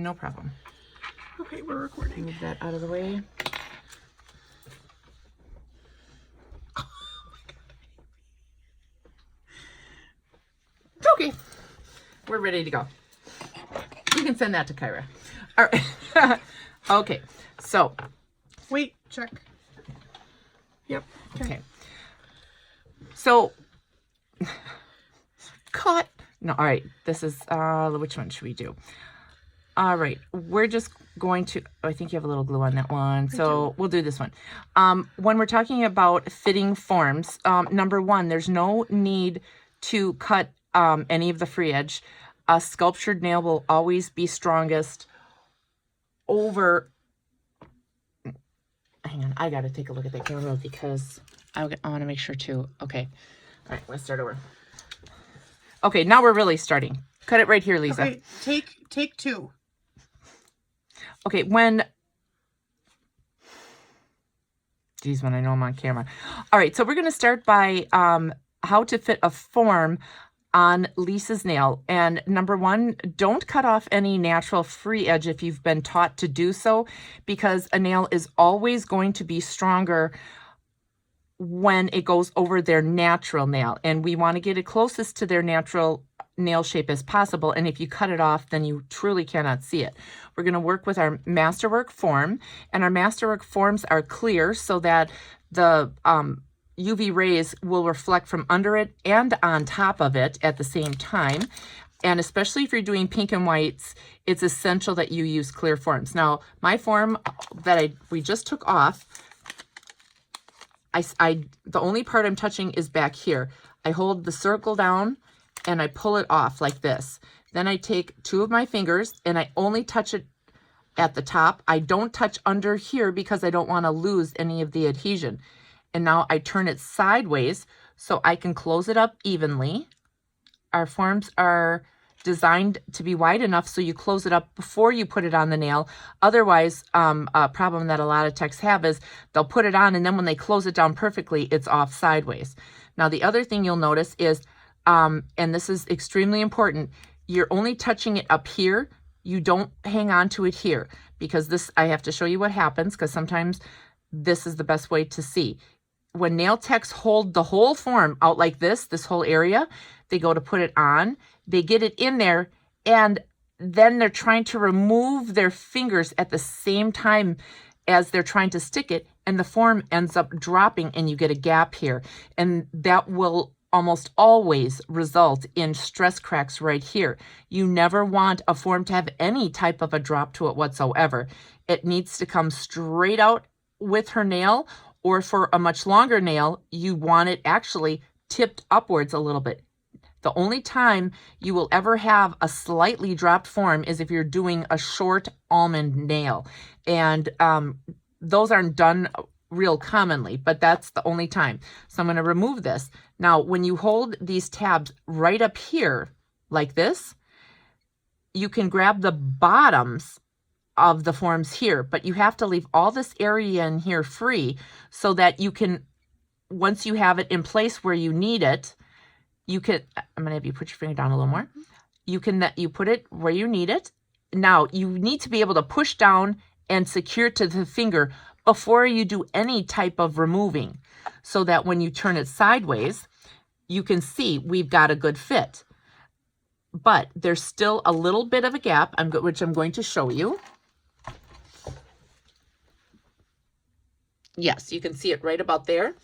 no problem. Okay, we're recording. Move that out of the way. Okay, we're ready to go. You can send that to Kyra. All right. Okay, so. Wait, check. Yep. Okay. So, cut. No, all right. This is, which one should we do? All right. We're just going to, I think you have a little glue on that one. So we'll do this one. When we're talking about fitting forms, number one, there's no need to cut any of the free edge. A sculptured nail will always be strongest over. Hang on, I got to take a look at that camera because I want to make sure too. Okay. All right, let's start over. Okay, now we're really starting. Cut it right here, Lisa. Okay, take two. Okay, geez, when I know I'm on camera. All right, so we're going to start by how to fit a form on Lisa's nail. And number one, don't cut off any natural free edge if you've been taught to do so, because a nail is always going to be stronger when it goes over their natural nail. And we want to get it closest to their natural nail shape as possible. And if you cut it off, then you truly cannot see it. We're going to work with our Masterwork form, and our Masterwork forms are clear so that the UV rays will reflect from under it and on top of it at the same time. And especially if you're doing pink and whites, it's essential that you use clear forms. Now, my form that we just took off, the only part I'm touching is back here. I hold the circle down and I pull it off like this. Then I take two of my fingers and I only touch it at the top. I don't touch under here because I don't want to lose any of the adhesion. And now I turn it sideways so I can close it up evenly. Our forms are designed to be wide enough so you close it up before you put it on the nail. Otherwise, a problem that a lot of techs have is they'll put it on and then when they close it down perfectly, it's off sideways. Now, the other thing you'll notice is, and this is extremely important, you're only touching it up here. You don't hang on to it here, because this, I have to show you what happens, because sometimes this is the best way to see. When nail techs hold the whole form out like this whole area, they go to put it on, they get it in there, and then they're trying to remove their fingers at the same time as they're trying to stick it, and the form ends up dropping and you get a gap here. And that will almost always result in stress cracks right here. You never want a form to have any type of a drop to it whatsoever. It needs to come straight out with her nail, or for a much longer nail, you want it actually tipped upwards a little bit. The only time you will ever have a slightly dropped form is if you're doing a short almond nail. And those aren't done real commonly, but that's the only time. So I'm going to remove this. Now, when you hold these tabs right up here like this, you can grab the bottoms of the forms here, but you have to leave all this area in here free so that you can, once you have it in place where you need it, you can, I'm going to have you put your finger down a little more. You put it where you need it. Now, you need to be able to push down and secure to the finger before you do any type of removing, so that when you turn it sideways, you can see we've got a good fit. But there's still a little bit of a gap, which I'm going to show you. Yes, you can see it right about there.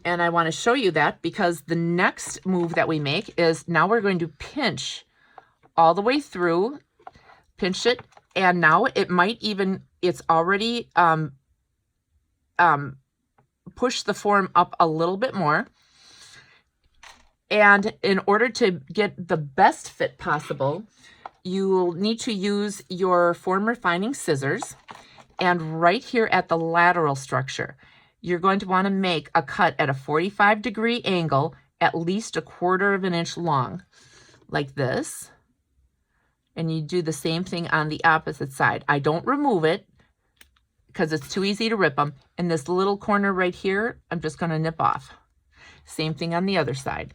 And I want to show you that because the next move that we make is now we're going to pinch all the way through, pinch it, and now it might even, it's already pushed the form up a little bit more. And in order to get the best fit possible, you'll need to use your form refining scissors. And right here at the lateral structure, you're going to want to make a cut at a 45-degree angle, at least 1/4 inch long, like this. And you do the same thing on the opposite side. I don't remove it because it's too easy to rip them. And this little corner right here, I'm just going to nip off. Same thing on the other side.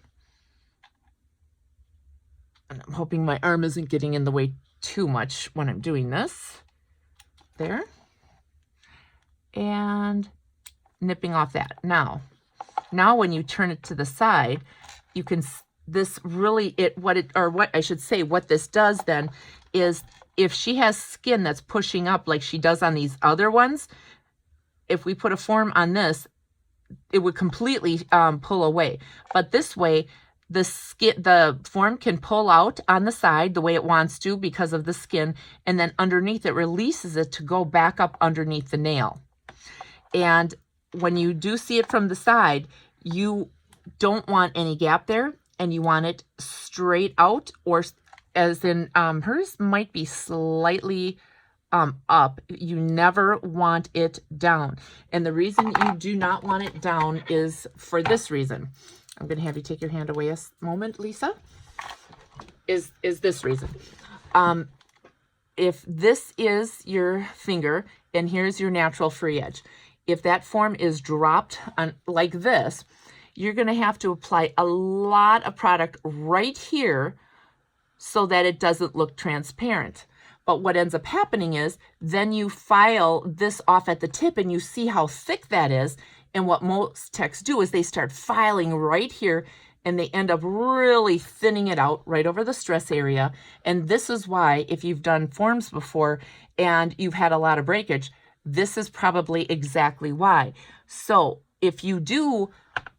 And I'm hoping my arm isn't getting in the way too much when I'm doing this. There. And nipping off that. Now when you turn it to the side, you can, this really, what this does then is, if she has skin that's pushing up like she does on these other ones, if we put a form on this, it would completely pull away. But this way, the form can pull out on the side the way it wants to because of the skin, and then underneath it releases it to go back up underneath the nail. And when you do see it from the side, you don't want any gap there, and you want it straight out, or as in hers might be slightly up. You never want it down. And the reason you do not want it down is for this reason. I'm going to have you take your hand away a moment, Lisa. Is this reason. If this is your finger and here's your natural free edge, if that form is dropped on like this, you're going to have to apply a lot of product right here so that it doesn't look transparent. But what ends up happening is then you file this off at the tip and you see how thick that is. And what most techs do is they start filing right here and they end up really thinning it out right over the stress area. And this is why, if you've done forms before and you've had a lot of breakage, this is probably exactly why. So if you do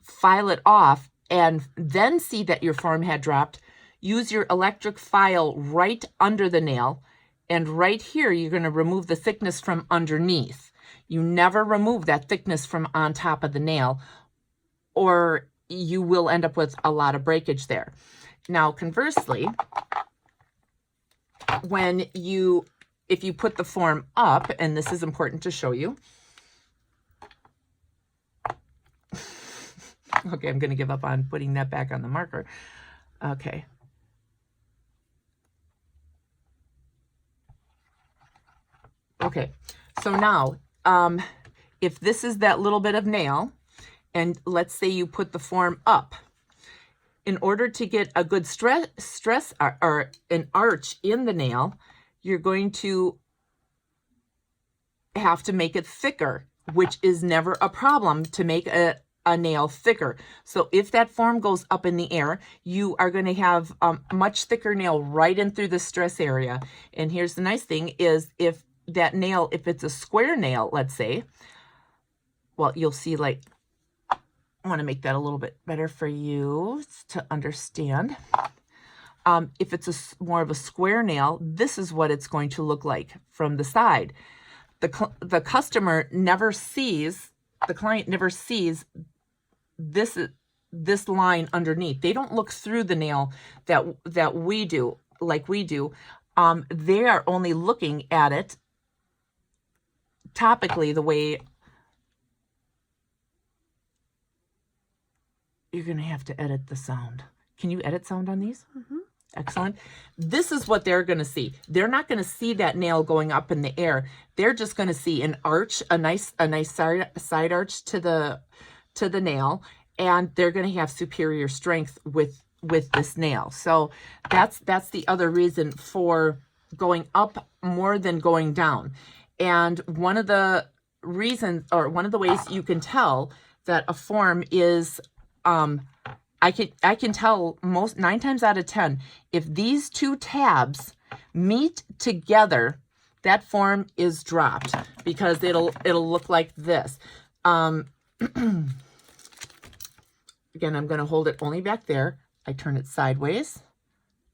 file it off and then see that your form had dropped, use your electric file right under the nail. And right here, you're going to remove the thickness from underneath. You never remove that thickness from on top of the nail, or you will end up with a lot of breakage there. Now, conversely, if you put the form up, and this is important to show you. Okay, I'm going to give up on putting that back on the marker. Okay. Okay, so now, if this is that little bit of nail, and let's say you put the form up, in order to get a good stress or an arch in the nail, you're going to have to make it thicker, which is never a problem to make a nail thicker. So if that form goes up in the air, you are going to have a much thicker nail right in through the stress area. And here's the nice thing is, if that nail, if it's a square nail, let's say, well, you'll see, like, I want to make that a little bit better for you to understand. If it's more of a square nail, this is what it's going to look like from the side. The customer never sees, the client never sees this line underneath. They don't look through the nail that we do, like we do. They are only looking at it topically, the way you're going to have to edit the sound. Can you edit sound on these? Mm-hmm. Excellent. This is what they're going to see. They're not going to see that nail going up in the air. They're just going to see an arch, a nice side arch to the nail, and they're going to have superior strength with this nail. So that's the other reason for going up more than going down. And one of the reasons, or one of the ways you can tell that a form is, I can tell 9 times out of 10, if these two tabs meet together, that form is dropped, because it'll look like this. Again, I'm going to hold it only back there. I turn it sideways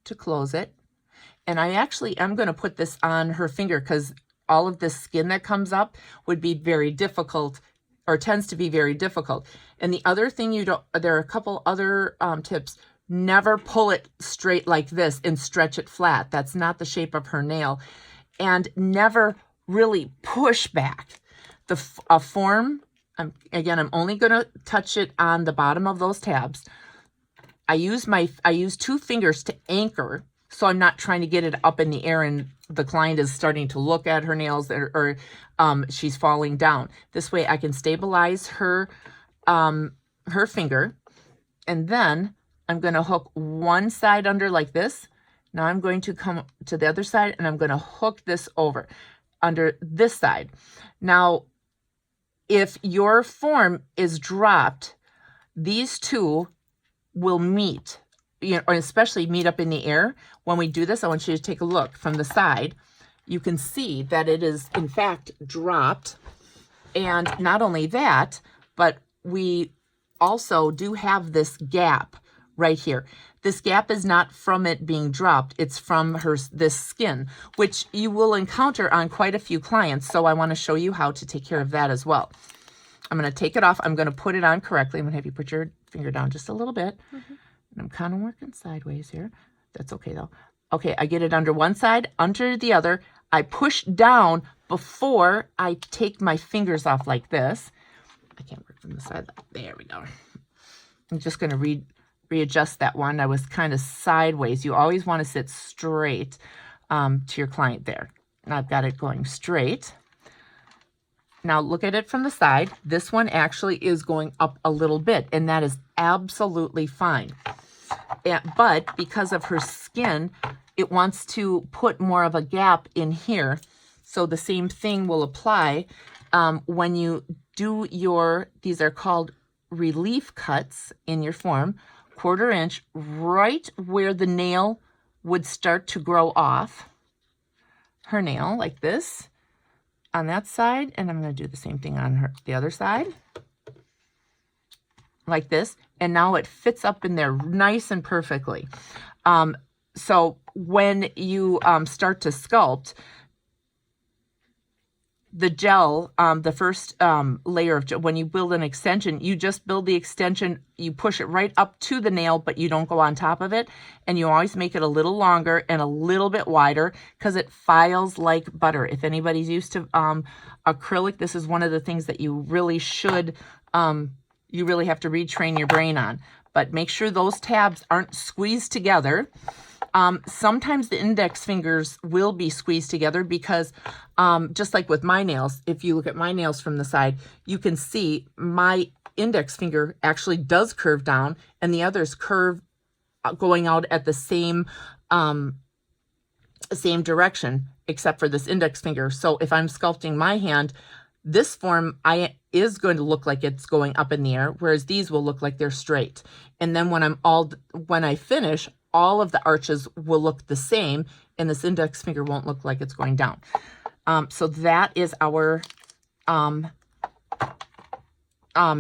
to close it. And I'm going to put this on her finger, because all of this skin that comes up would be very difficult, or tends to be very difficult. And the other thing there are a couple other tips. Never pull it straight like this and stretch it flat. That's not the shape of her nail. And never really push back. A form, I'm only going to touch it on the bottom of those tabs. I use 2 fingers to anchor, so I'm not trying to get it up in the air and the client is starting to look at her nails, or she's falling down. This way I can stabilize her finger, and then I'm going to hook one side under like this Now I'm going to come to the other side and I'm going to hook this over under this side. Now, if your form is dropped, these two will meet, or especially meet up in the air. When we do this, I want you to take a look from the side. You can see that it is in fact dropped. And not only that, but we also do have this gap right here. This gap is not from it being dropped. It's from this skin, which you will encounter on quite a few clients. So I want to show you how to take care of that as well. I'm going to take it off. I'm going to put it on correctly. I'm going to have you put your finger down just a little bit. And I'm kind of working sideways here. That's okay though. Okay, I get it under one side, under the other. I push down before I take my fingers off like this. I can't work from the side. There we go. I'm just going to readjust that one. I was kind of sideways. You always want to sit straight to your client there. And I've got it going straight. Now look at it from the side. This one actually is going up a little bit, and that is absolutely fine. But because of her skin, it wants to put more of a gap in here. So the same thing will apply when you do these are called relief cuts in your form, 1/4 inch, right where the nail would start to grow off. Her nail, like this, on that side. And I'm going to do the same thing on the other side. Like this. And now it fits up in there nice and perfectly. So when you start to sculpt, the gel, the first layer of gel, when you build an extension, you just build the extension, you push it right up to the nail, but you don't go on top of it. And you always make it a little longer and a little bit wider because it files like butter. If anybody's used to acrylic, this is one of the things that you really should, you really have to retrain your brain on. But make sure those tabs aren't squeezed together. Sometimes the index fingers will be squeezed together because just like with my nails, if you look at my nails from the side, you can see my index finger actually does curve down and the others curve going out at the same direction, except for this index finger. So if I'm sculpting my hand, this form is going to look like it's going up in the air, whereas these will look like they're straight. And then when I finish, all of the arches will look the same, and this index finger won't look like it's going down. So that is our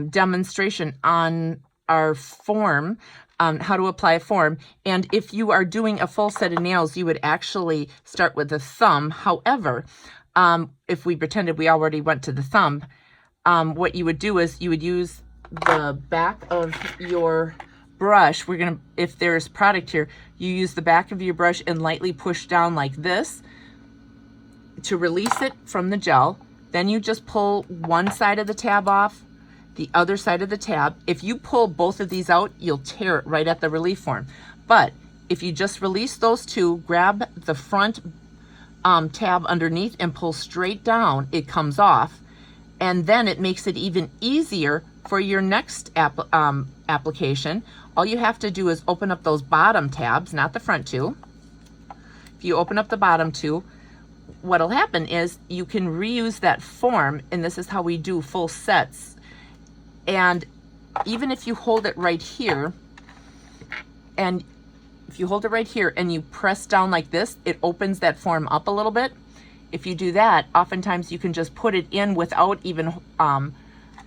demonstration on our form, how to apply a form. And if you are doing a full set of nails, you would actually start with the thumb. However, if we pretended we already went to the thumb, what you would do is you would use the back of your brush. If there's product here, you use the back of your brush and lightly push down like this to release it from the gel. Then you just pull one side of the tab off, the other side of the tab. If you pull both of these out, you'll tear it right at the relief form. But if you just release those two, grab the front tab underneath and pull straight down, it comes off. And then it makes it even easier for your next application. All you have to do is open up those bottom tabs, not the front two. If you open up the bottom two, what'll happen is you can reuse that form, and this is how we do full sets. And even if you hold it right here, and if you hold it right here and you press down like this, it opens that form up a little bit. If you do that, oftentimes you can just put it in without even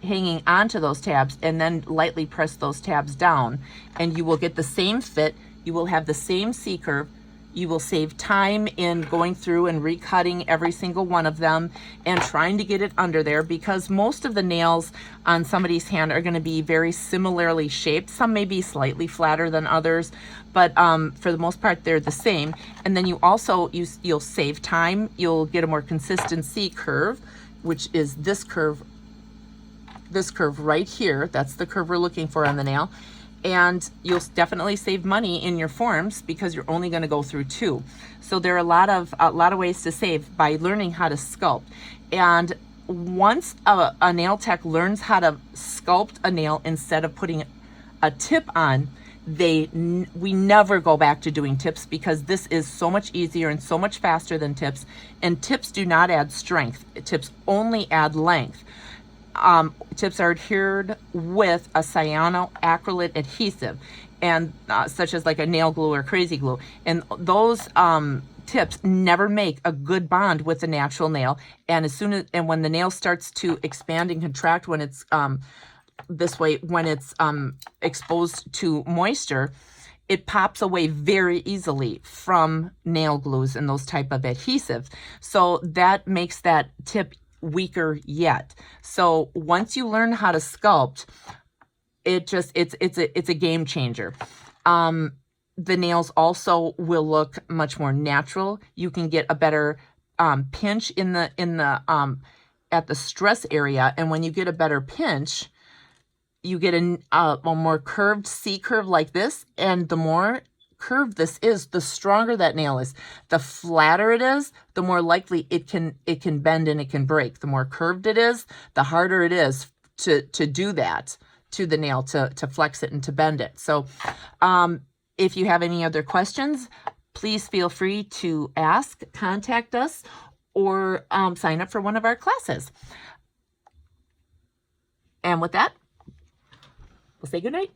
hanging onto those tabs, and then lightly press those tabs down, and you will get the same fit. You will have the same C curve. You will save time in going through and recutting every single one of them and trying to get it under there, because most of the nails on somebody's hand are going to be very similarly shaped. Some may be slightly flatter than others, but for the most part they're the same. And then you'll save time. You'll get a more consistent C curve, which is this curve right here. That's the curve we're looking for on the nail. And you'll definitely save money in your forms because you're only going to go through two. So there are a lot of ways to save by learning how to sculpt. And once a nail tech learns how to sculpt a nail instead of putting a tip on, we never go back to doing tips because this is so much easier and so much faster than tips. And tips do not add strength. Tips only add length. Tips are adhered with a cyanoacrylate adhesive, and such as like a nail glue or crazy glue. And those tips never make a good bond with the natural nail. And when the nail starts to expand and contract, when it's this way, when it's exposed to moisture, it pops away very easily from nail glues and those type of adhesives. So that makes that tip weaker yet. So once you learn how to sculpt, it's a game changer. The nails also will look much more natural. You can get a better pinch in the at the stress area, and when you get a better pinch, you get a more curved C curve like this, and the more curved this is, the stronger that nail is. The flatter it is, the more likely it can bend and it can break. The more curved it is, the harder it is to do that to the nail, to flex it and to bend it. So if you have any other questions, please feel free to ask, contact us, or sign up for one of our classes. And with that, we'll say good night.